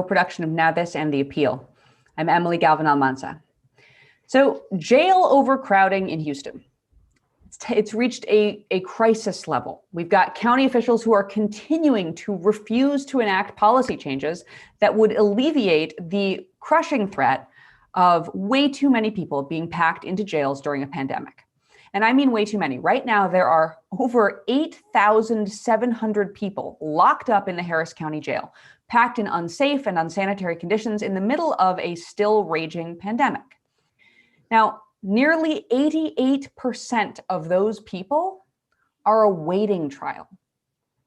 production of Now This and the Appeal. I'm Emily Galvan-Almanza. So jail overcrowding in Houston. It's reached a crisis level. We've got county officials who are continuing to refuse to enact policy changes that would alleviate the crushing threat of way too many people being packed into jails during a pandemic. And I mean way too many. Right now, there are over 8,700 people locked up in the Harris County Jail, packed in unsafe and unsanitary conditions in the middle of a still raging pandemic. Now, nearly 88% of those people are awaiting trial.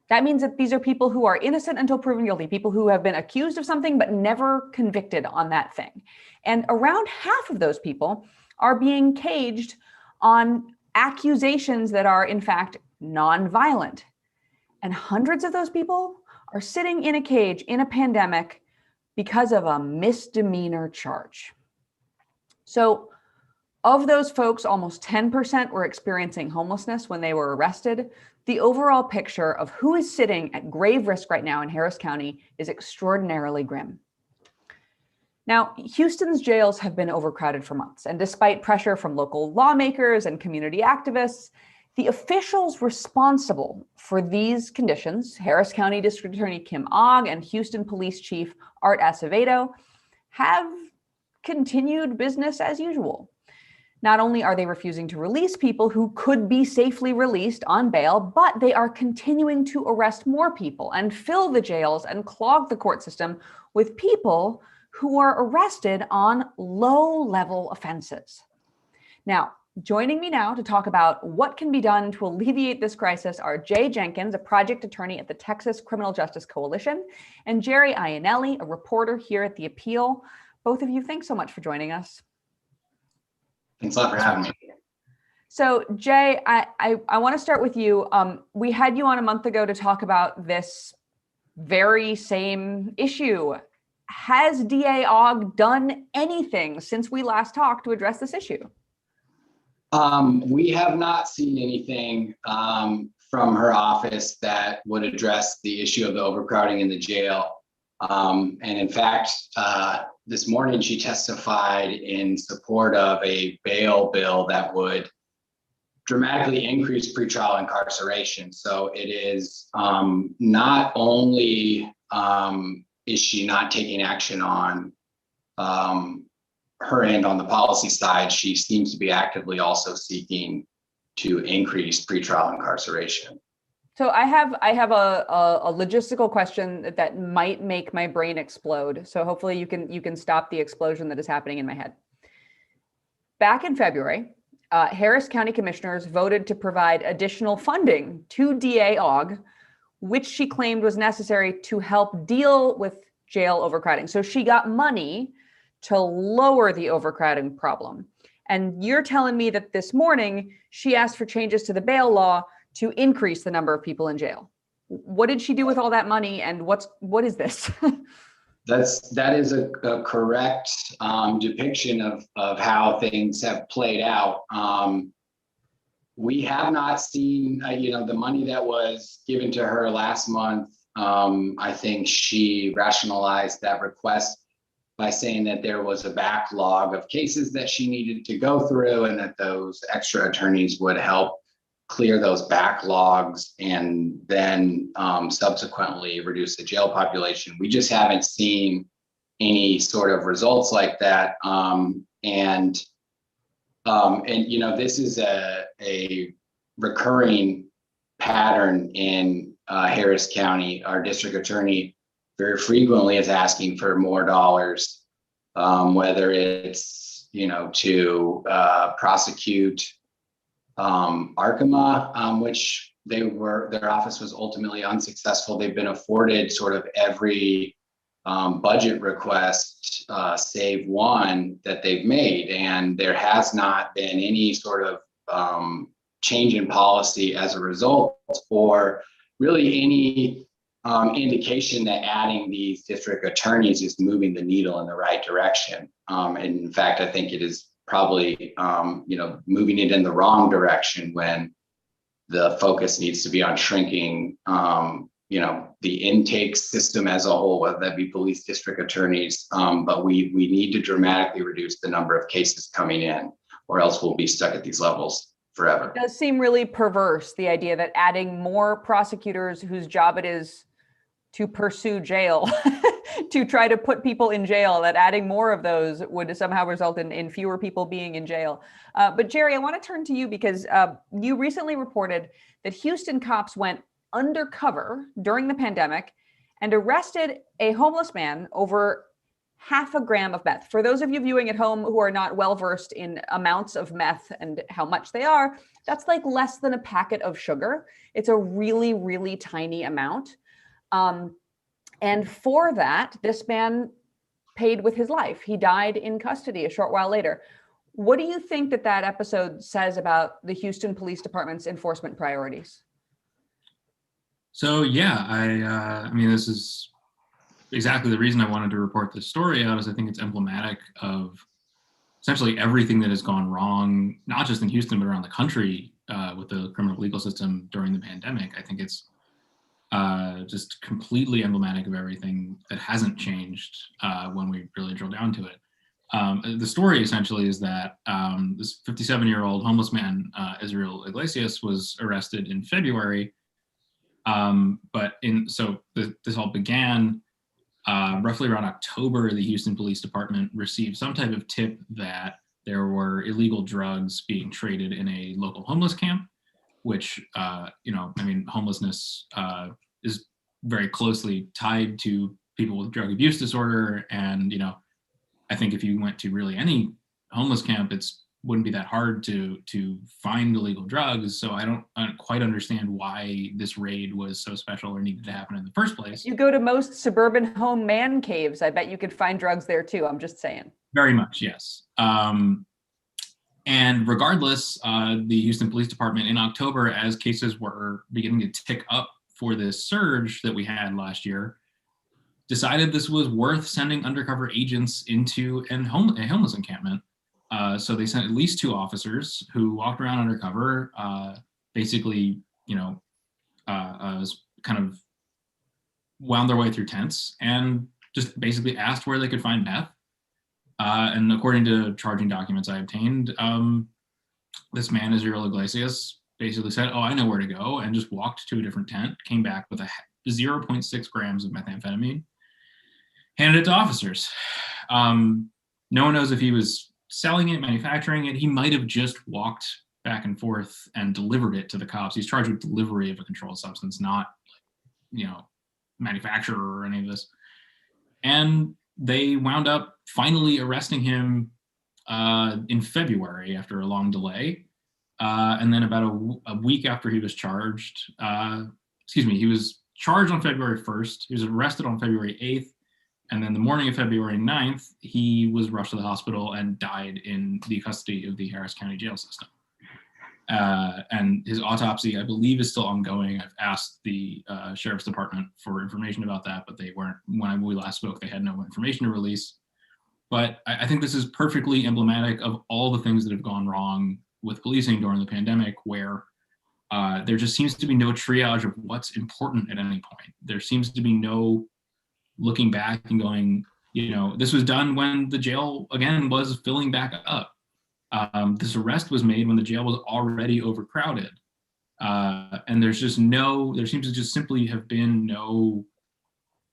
That means that these are people who are innocent until proven guilty, people who have been accused of something but never convicted on that thing. And around half of those people are being caged on accusations that are, in fact, nonviolent. And hundreds of those people are sitting in a cage in a pandemic because of a misdemeanor charge. So of those folks, almost 10% were experiencing homelessness when they were arrested. The overall picture of who is sitting at grave risk right now in Harris County is extraordinarily grim. Now, Houston's jails have been overcrowded for months, and despite pressure from local lawmakers and community activists, the officials responsible for these conditions, Harris County District Attorney Kim Ogg and Houston Police Chief Art Acevedo, have continued business as usual. Not only are they refusing to release people who could be safely released on bail, but they are continuing to arrest more people and fill the jails and clog the court system with people who are arrested on low-level offenses. Now, joining me now to talk about what can be done to alleviate this crisis are Jenkins, a project attorney at the Texas Criminal Justice Coalition, and Jerry Iannelli, a reporter here at The Appeal. Both of you, thanks so much for joining us. Thanks a lot for having me. So Jay, I want to start with you. We had you on a month ago to talk about this very same issue. Has DA Ogg done anything since we last talked to address this issue? We have not seen anything from her office that would address the issue of the overcrowding in the jail. And in fact, this morning she testified in support of a bail bill that would dramatically increase pretrial incarceration. So it is not only is she not taking action on her end on the policy side, she seems to be actively also seeking to increase pretrial incarceration. So I have a logistical question that might make my brain explode. So hopefully you can stop the explosion that is happening in my head. Back in February, Harris County commissioners voted to provide additional funding to DA Ogg, which she claimed was necessary to help deal with jail overcrowding. So she got money to lower the overcrowding problem. And you're telling me that this morning she asked for changes to the bail law to increase the number of people in jail. What did she do with all that money, and what is this? That is a correct depiction of how things have played out. We have not seen, the money that was given to her last month. I think she rationalized that request by saying that there was a backlog of cases that she needed to go through, and that those extra attorneys would help clear those backlogs and then subsequently reduce the jail population. We just haven't seen any sort of results like that. This is a recurring pattern in Harris County. Our district attorney very frequently is asking for more dollars, whether it's, to prosecute Arkema, which their office was ultimately unsuccessful. They've been afforded sort of every budget request save one that they've made, and there has not been any sort of change in policy as a result, or really any indication that adding these district attorneys is moving the needle in the right direction. And in fact, I think it is probably moving it in the wrong direction when the focus needs to be on shrinking the intake system as a whole, whether that be police district attorneys. But we need to dramatically reduce the number of cases coming in, or else we'll be stuck at these levels forever. It does seem really perverse, the idea that adding more prosecutors whose job it is to pursue jail, to try to put people in jail, that adding more of those would somehow result in fewer people being in jail. But Jerry, I want to turn to you because you recently reported that Houston cops went undercover during the pandemic and arrested a homeless man over half a gram of meth. For those of you viewing at home who are not well versed in amounts of meth and how much they are, that's like less than a packet of sugar. It's a really, really tiny amount. And for that, this man paid with his life. He died in custody a short while later. What do you think that episode says about the Houston Police Department's enforcement priorities? So yeah, I mean, this is exactly the reason I wanted to report this story out, is I think it's emblematic of essentially everything that has gone wrong, not just in Houston, but around the country with the criminal legal system during the pandemic. I think it's just completely emblematic of everything that hasn't changed when we really drill down to it. The story essentially is that this 57-year-old homeless man, Israel Iglesias, was arrested in February. This all began roughly around October. The Houston Police Department received some type of tip that there were illegal drugs being traded in a local homeless camp, which, homelessness is very closely tied to people with drug abuse disorder. And, I think if you went to really any homeless camp, wouldn't be that hard to find illegal drugs. So I don't quite understand why this raid was so special or needed to happen in the first place. You go to most suburban home man caves, I bet you could find drugs there too. I'm just saying. Very much, yes. And regardless, the Houston Police Department in October, as cases were beginning to tick up for this surge that we had last year, decided this was worth sending undercover agents into a homeless encampment. So they sent at least 2 officers who walked around undercover, basically, kind of wound their way through tents and just basically asked where they could find meth. And according to charging documents I obtained, this man, Israel Iglesias, basically said, "Oh, I know where to go," and just walked to a different tent, came back with 0.6 grams of methamphetamine, handed it to officers. No one knows if he was selling it, manufacturing it. He might have just walked back and forth and delivered it to the cops. He's charged with delivery of a controlled substance, not, manufacturer or any of this. And they wound up finally arresting him in February after a long delay. And then about a week after he was charged, he was charged on February 1st. He was arrested on February 8th. And then the morning of February 9th, he was rushed to the hospital and died in the custody of the Harris County jail system. And his autopsy, I believe, is still ongoing. I've asked the sheriff's department for information about that, but they weren't, when we last spoke, they had no information to release. But I think this is perfectly emblematic of all the things that have gone wrong with policing during the pandemic, where there just seems to be no triage of what's important at any point. There seems to be no looking back and going, this was done when the jail, again, was filling back up. This arrest was made when the jail was already overcrowded. And there seems to just simply have been no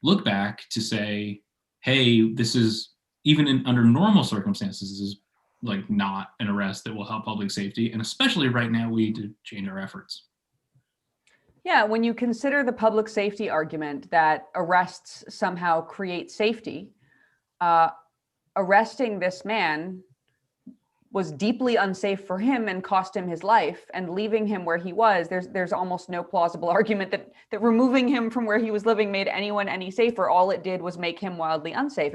look back to say, hey, this is, even under normal circumstances, this is like not an arrest that will help public safety. And especially right now, we need to change our efforts. Yeah, when you consider the public safety argument that arrests somehow create safety, arresting this man was deeply unsafe for him and cost him his life, and leaving him where he was, there's almost no plausible argument that removing him from where he was living made anyone any safer. All it did was make him wildly unsafe.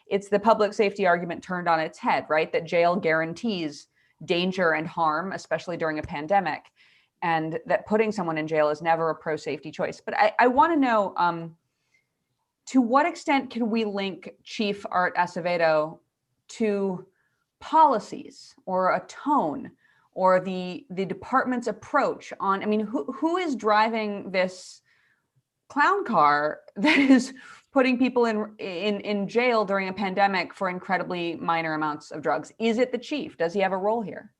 It's the public safety argument turned on its head, right? That jail guarantees danger and harm, especially during a pandemic, and that putting someone in jail is never a pro-safety choice. But I want to know, to what extent can we link Chief Art Acevedo to policies or a tone or the department's approach on, who is driving this clown car that is putting people in jail during a pandemic for incredibly minor amounts of drugs? Is it the chief? Does he have a role here?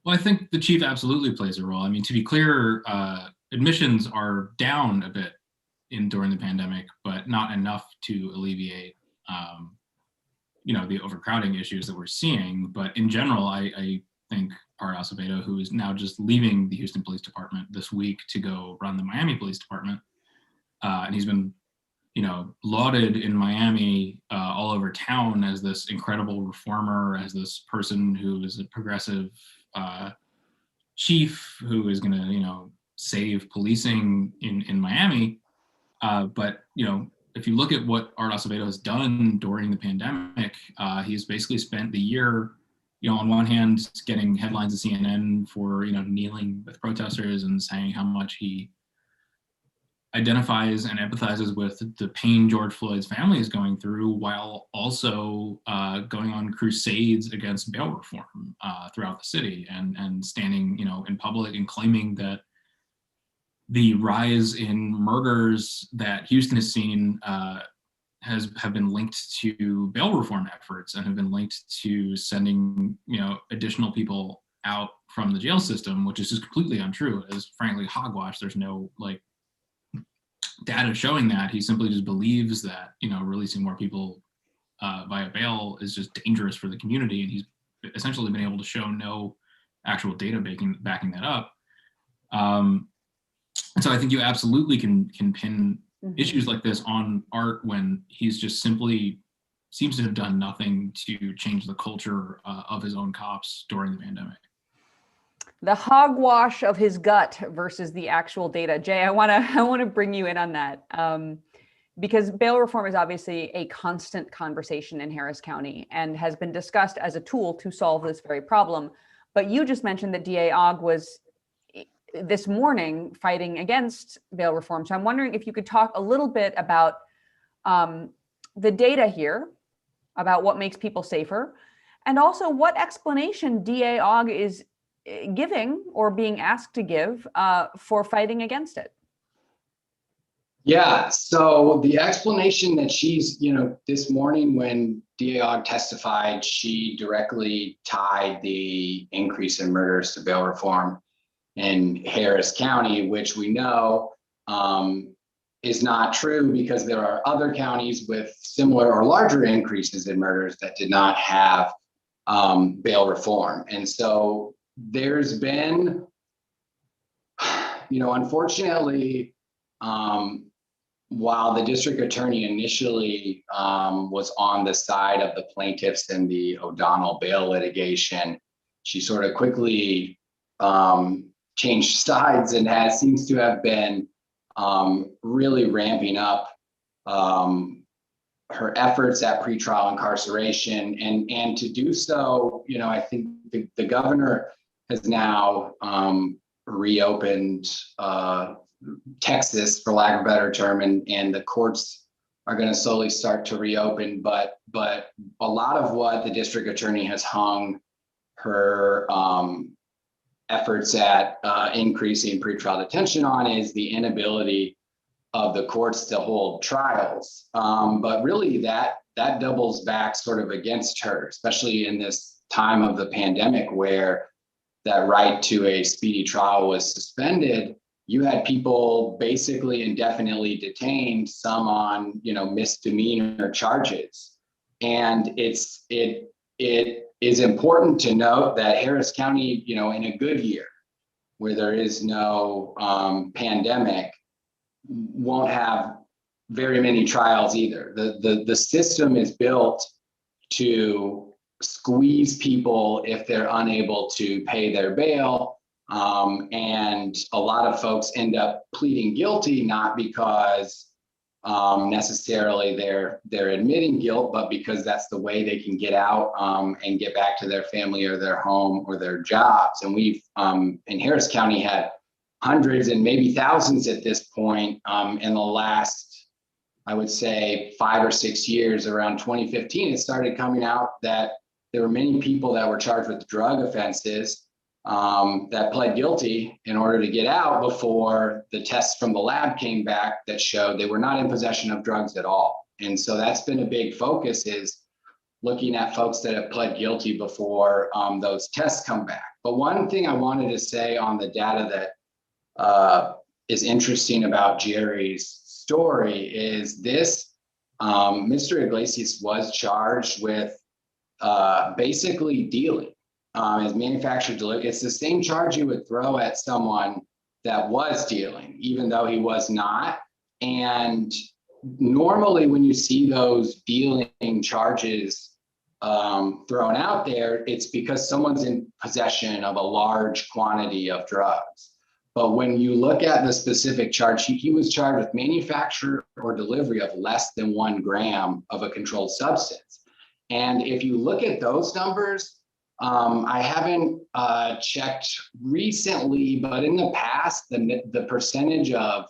Well, I think the chief absolutely plays a role. I mean, to be clear, admissions are down a bit during the pandemic, but not enough to alleviate, the overcrowding issues that we're seeing. But in general, I think Paro Acevedo, who is now just leaving the Houston Police Department this week to go run the Miami Police Department, and he's been, lauded in Miami all over town as this incredible reformer, as this person who is a progressive chief who is going to, save policing in Miami. But if you look at what Art Acevedo has done during the pandemic, he's basically spent the year, on one hand, getting headlines at CNN for, kneeling with protesters and saying how much he identifies and empathizes with the pain George Floyd's family is going through, while also going on crusades against bail reform throughout the city and standing, in public and claiming that the rise in murders that Houston has seen have been linked to bail reform efforts and have been linked to sending, additional people out from the jail system, which is just completely untrue. It is frankly hogwash. There's no data showing that. He simply just believes that, releasing more people via bail is just dangerous for the community. And he's essentially been able to show no actual data backing that up. And so I think you absolutely can pin issues like this on Art when he's just simply seems to have done nothing to change the culture of his own cops during the pandemic. The hogwash of his gut versus the actual data. Jay, I want to bring you in on that because bail reform is obviously a constant conversation in Harris County and has been discussed as a tool to solve this very problem. But you just mentioned that DA Ogg was this morning fighting against bail reform. So I'm wondering if you could talk a little bit about the data here, about what makes people safer, and also what explanation DA Ogg is giving or being asked to give for fighting against it. Yeah, so the explanation that she's, this morning when DA Ogg testified, she directly tied the increase in murders to bail reform in Harris County, which we know is not true because there are other counties with similar or larger increases in murders that did not have bail reform. And so there's been, unfortunately, while the district attorney initially was on the side of the plaintiffs in the O'Donnell bail litigation, she sort of quickly changed sides and seems to have been really ramping up her efforts at pretrial incarceration, and to do so, I think the governor has now reopened Texas, for lack of a better term, and the courts are going to slowly start to reopen. But a lot of what the district attorney has hung her efforts at increasing pretrial detention on is the inability of the courts to hold trials. But really that doubles back sort of against her, especially in this time of the pandemic where that right to a speedy trial was suspended. You had people basically indefinitely detained, some on, misdemeanor charges. And it is important to note that Harris County, in a good year where there is no pandemic, won't have very many trials either. The system is built to squeeze people if they're unable to pay their bail. And a lot of folks end up pleading guilty, not because necessarily they're admitting guilt, but because that's the way they can get out and get back to their family or their home or their jobs. And we've in Harris County had hundreds and maybe thousands at this point in the last, I would say, 5 or 6 years. Around 2015, it started coming out that there were many people that were charged with drug offenses that pled guilty in order to get out before the tests from the lab came back that showed they were not in possession of drugs at all. And so that's been a big focus, is looking at folks that have pled guilty before those tests come back. But one thing I wanted to say on the data that is interesting about Jerry's story is this: Mr. Iglesias was charged with basically dealing as manufactured delivery. It's the same charge you would throw at someone that was dealing, even though he was not. And normally when you see those dealing charges thrown out there, it's because someone's in possession of a large quantity of drugs. But when you look at the specific charge, he was charged with manufacture or delivery of less than 1 gram of a controlled substance. And if you look at those numbers, I haven't checked recently, but in the past, the percentage of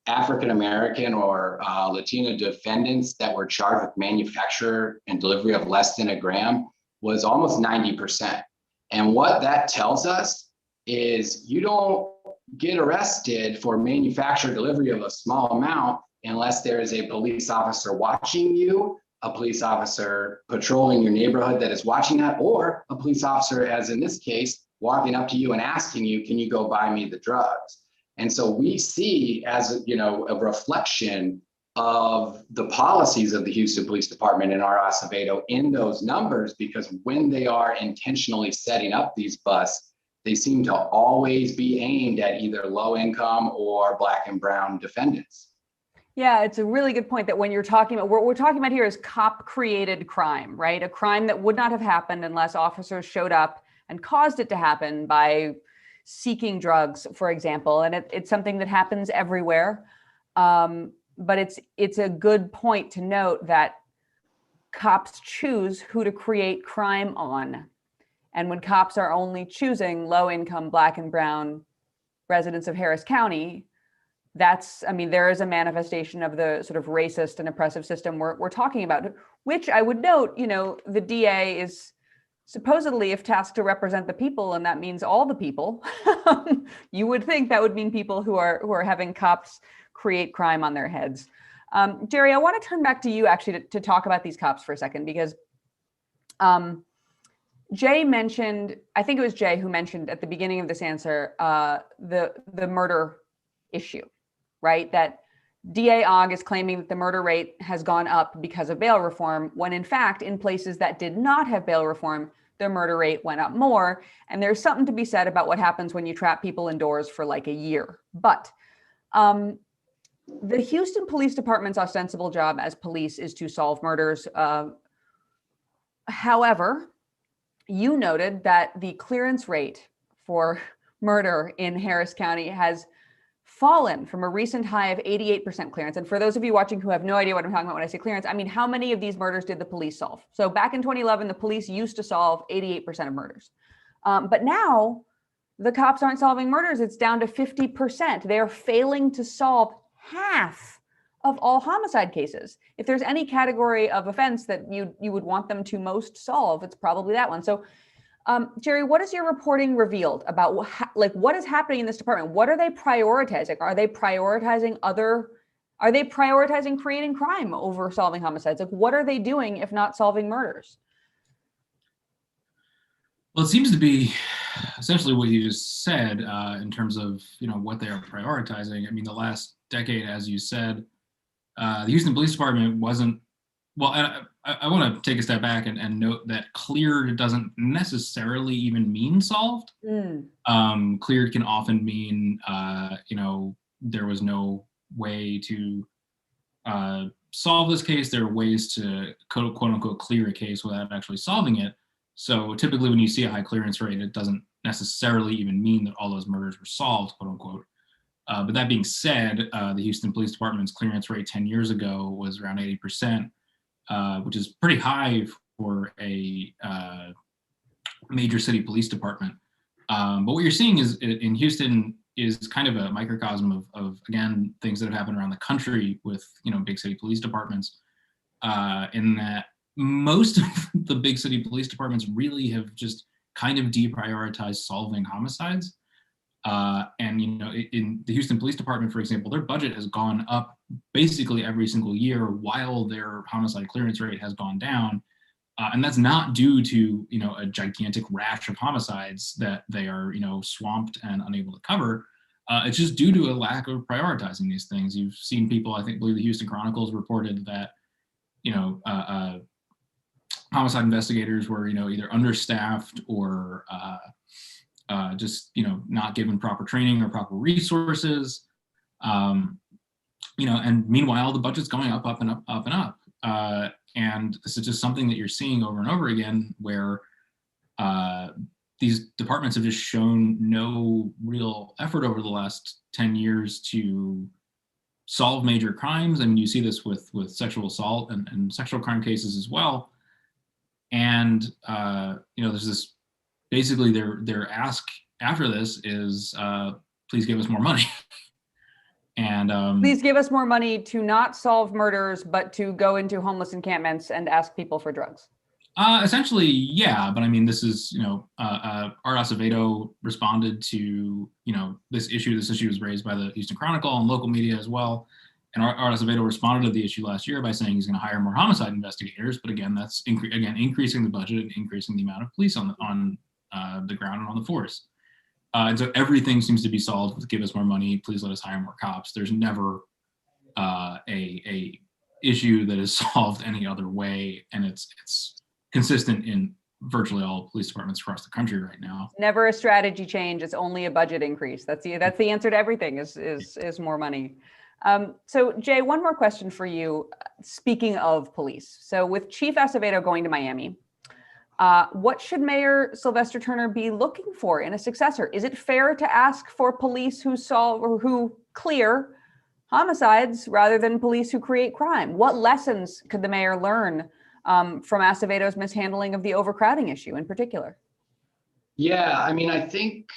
African-American or Latino defendants that were charged with manufacture and delivery of less than 1 gram was almost 90%. And what that tells us is you don't get arrested for manufacture delivery of a small amount unless there is a police officer watching you, a police officer patrolling your neighborhood that is watching that, or a police officer, as in this case, walking up to you and asking you, can you go buy me the drugs? And so we see, as a reflection of the policies of the Houston Police Department and R. Acevedo in those numbers, because when they are intentionally setting up these busts, they seem to always be aimed at either low income or Black and brown defendants. Yeah, it's a really good point that when you're talking about, what we're talking about here is cop created crime, right? A crime that would not have happened unless officers showed up and caused it to happen by seeking drugs, for example. And it's something that happens everywhere. But it's a good point to note that cops choose who to create crime on. And when cops are only choosing low income Black and brown residents of Harris County, there is a manifestation of the sort of racist and oppressive system we're talking about, which I would note, the DA is supposedly, if tasked to represent the people, and that means all the people, you would think that would mean people who are having cops create crime on their heads. Jerry, I want to turn back to you actually to talk about these cops for a second, because Jay mentioned, I think it was Jay who mentioned at the beginning of this answer, the murder issue. Right? That DA Ogg is claiming that the murder rate has gone up because of bail reform, when in fact, in places that did not have bail reform, the murder rate went up more. And there's something to be said about what happens when you trap people indoors for like a year. But the Houston Police Department's ostensible job as police is to solve murders. However, you noted that the clearance rate for murder in Harris County has fallen from a recent high of 88% clearance. And for those of you watching who have no idea what I'm talking about when I say clearance, I mean, how many of these murders did the police solve? So back in 2011, the police used to solve 88% of murders. But now the cops aren't solving murders. It's down to 50%. They are failing to solve half of all homicide cases. If there's any category of offense that you would want them to most solve, it's probably that one. So Jerry, what has your reporting revealed about what is happening in this department? What are they prioritizing? Are they prioritizing creating crime over solving homicides? Like, what are they doing if not solving murders? Well, it seems to be essentially what you just said in terms of what they are prioritizing. I mean, the last decade, as you said, the Houston Police Department wasn't. Well, and I want to take a step back and note that cleared doesn't necessarily even mean solved. Cleared can often mean, there was no way to solve this case. There are ways to quote unquote clear a case without actually solving it. So typically when you see a high clearance rate, it doesn't necessarily even mean that all those murders were solved, quote unquote. But that being said, the Houston Police Department's clearance rate 10 years ago was around 80%. Which is pretty high for a major city police department. But what you're seeing is in Houston is kind of a microcosm of again, things that have happened around the country with, big city police departments, in that most of the big city police departments really have just kind of deprioritized solving homicides. And in the Houston Police Department, for example, their budget has gone up basically every single year while their homicide clearance rate has gone down. And that's not due to a gigantic rash of homicides that they are swamped and unable to cover. It's just due to a lack of prioritizing these things. You've seen people, I believe the Houston Chronicles reported that homicide investigators were either understaffed or just not given proper training or proper resources. And meanwhile the budget's going up and up and up. And this is just something that you're seeing over and over again, where these departments have just shown no real effort over the last 10 years to solve major crimes. I mean, you see this with sexual assault and sexual crime cases as well. And there's this, basically their ask after this is, please give us more money. And please give us more money to not solve murders, but to go into homeless encampments and ask people for drugs. Essentially, yeah. But I mean, this is, Art Acevedo responded to, this issue. This issue was raised by the Houston Chronicle and local media as well. And Art Acevedo responded to the issue last year by saying he's going to hire more homicide investigators. But again, that's increasing the budget and increasing the amount of police on the ground and on the force. And so everything seems to be solved with give us more money, please let us hire more cops. There's never a issue that is solved any other way, and it's consistent in virtually all police departments across the country right now. Never a strategy change. It's only a budget increase. That's the answer to everything is more money. So Jay, one more question for you. Speaking of police, so with Chief Acevedo going to Miami, what should Mayor Sylvester Turner be looking for in a successor? Is it fair to ask for police who solve or who clear homicides rather than police who create crime? What lessons could the mayor learn from Acevedo's mishandling of the overcrowding issue in particular? Yeah, I mean, I think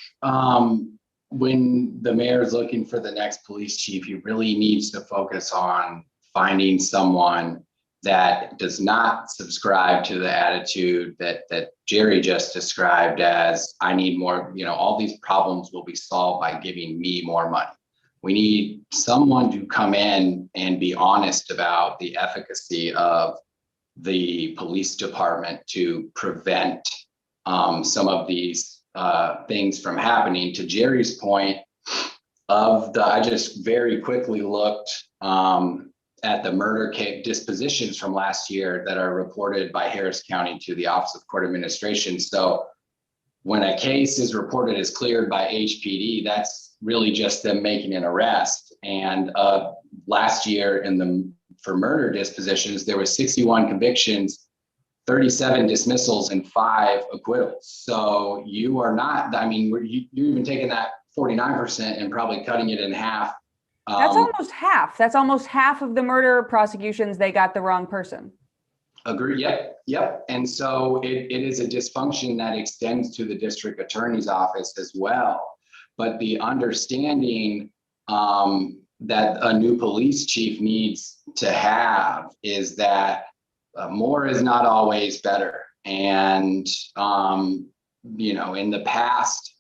when the mayor is looking for the next police chief, he really needs to focus on finding someone that does not subscribe to the attitude that Jerry just described as, I need more, all these problems will be solved by giving me more money. We need someone to come in and be honest about the efficacy of the police department to prevent some of these things from happening. To Jerry's point I just very quickly looked at the murder case dispositions from last year that are reported by Harris County to the Office of Court Administration. So when a case is reported as cleared by HPD, that's really just them making an arrest. And last year for murder dispositions, there was 61 convictions, 37 dismissals, and 5 acquittals. So you are not, you're even taking that 49% and probably cutting it in half. That's almost half. That's almost half of the murder prosecutions. They got the wrong person. Agree. Yep. And so it is a dysfunction that extends to the district attorney's office as well. But the understanding that a new police chief needs to have is that more is not always better. And, in the past,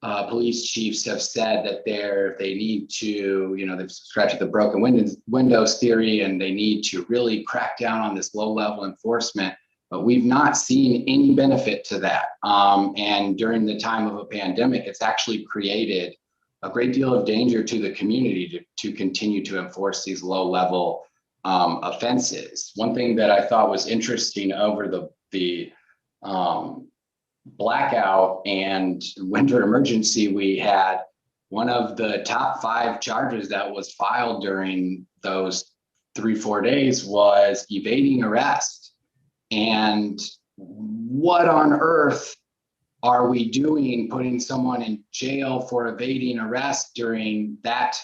police chiefs have said that they need to, they've subscribed to the broken windows theory, and they need to really crack down on this low level enforcement. But we've not seen any benefit to that. And during the time of a pandemic, it's actually created a great deal of danger to the community to continue to enforce these low level offenses. One thing that I thought was interesting over the blackout and winter emergency we had, one of the top 5 charges that was filed during those 3-4 days was evading arrest. And what on earth are we doing putting someone in jail for evading arrest during that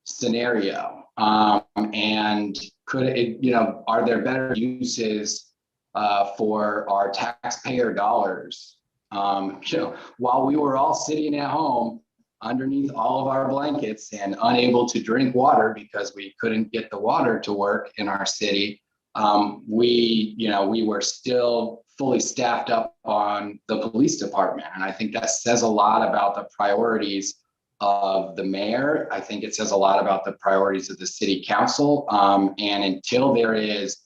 scenario? And could it, are there better uses for our taxpayer dollars? While we were all sitting at home underneath all of our blankets and unable to drink water because we couldn't get the water to work in our city, we were still fully staffed up on the police department. And I think that says a lot about the priorities of the mayor. I think it says a lot about the priorities of the city council. And until there is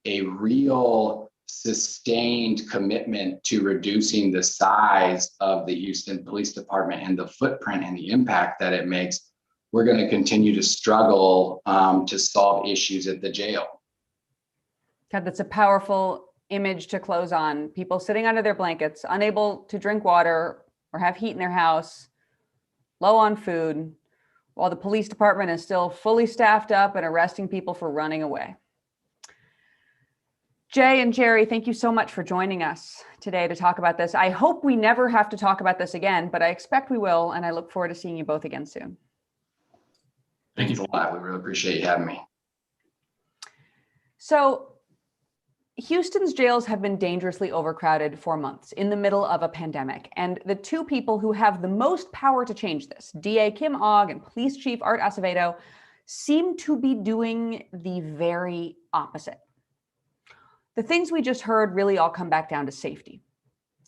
a real sustained commitment to reducing the size of the Houston Police Department and the footprint and the impact that it makes, we're going to continue to struggle to solve issues at the jail. God, that's a powerful image to close on. People sitting under their blankets, unable to drink water or have heat in their house, low on food, while the police department is still fully staffed up and arresting people for running away. Jay and Jerry, thank you so much for joining us today to talk about this. I hope we never have to talk about this again, but I expect we will, and I look forward to seeing you both again soon. Thanks a lot. We really appreciate you having me. So, Houston's jails have been dangerously overcrowded for months in the middle of a pandemic. And the two people who have the most power to change this, DA Kim Ogg and Police Chief Art Acevedo, seem to be doing the very opposite. The things we just heard really all come back down to safety.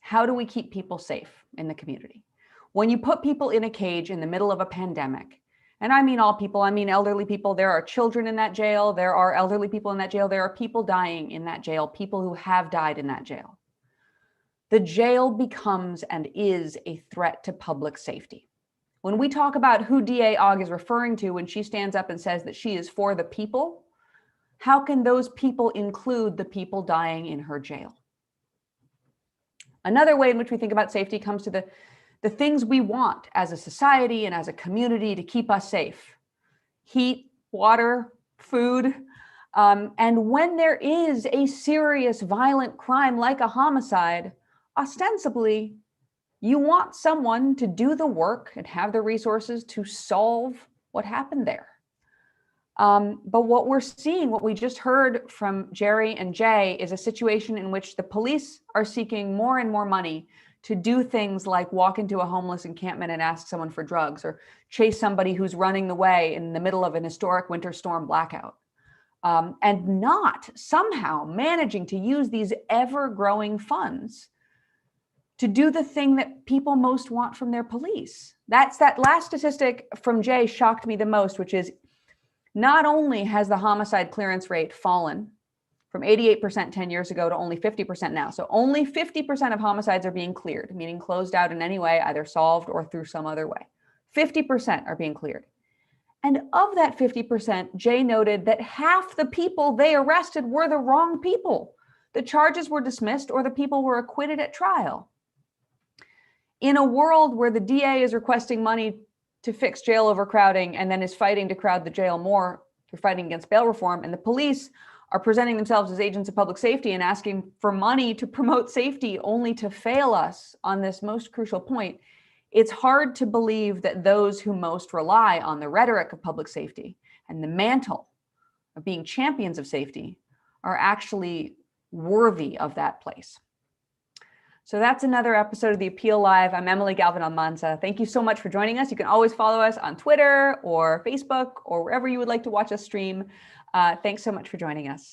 How do we keep people safe in the community? When you put people in a cage in the middle of a pandemic, and I mean all people, I mean elderly people, there are children in that jail, there are elderly people in that jail, there are people dying in that jail, people who have died in that jail. The jail becomes and is a threat to public safety. When we talk about who DA Ogg is referring to when she stands up and says that she is for the people, how can those people include the people dying in her jail? Another way in which we think about safety comes to the things we want as a society and as a community to keep us safe. Heat, water, food. And when there is a serious violent crime like a homicide, ostensibly, you want someone to do the work and have the resources to solve what happened there. But what we're seeing, what we just heard from Jerry and Jay, is a situation in which the police are seeking more and more money to do things like walk into a homeless encampment and ask someone for drugs, or chase somebody who's running the way in the middle of an historic winter storm blackout, and not somehow managing to use these ever-growing funds to do the thing that people most want from their police. That last statistic from Jay shocked me the most, which is not only has the homicide clearance rate fallen from 88% 10 years ago to only 50% now. So only 50% of homicides are being cleared, meaning closed out in any way, either solved or through some other way. 50% are being cleared. And of that 50%, Jay noted that half the people they arrested were the wrong people. The charges were dismissed or the people were acquitted at trial. In a world where the DA is requesting money to fix jail overcrowding and then is fighting to crowd the jail more through fighting against bail reform, and the police are presenting themselves as agents of public safety and asking for money to promote safety only to fail us on this most crucial point, it's hard to believe that those who most rely on the rhetoric of public safety and the mantle of being champions of safety are actually worthy of that place. So that's another episode of The Appeal Live. I'm Emily Galvan-Almanza. Thank you so much for joining us. You can always follow us on Twitter or Facebook or wherever you would like to watch us stream. Thanks so much for joining us.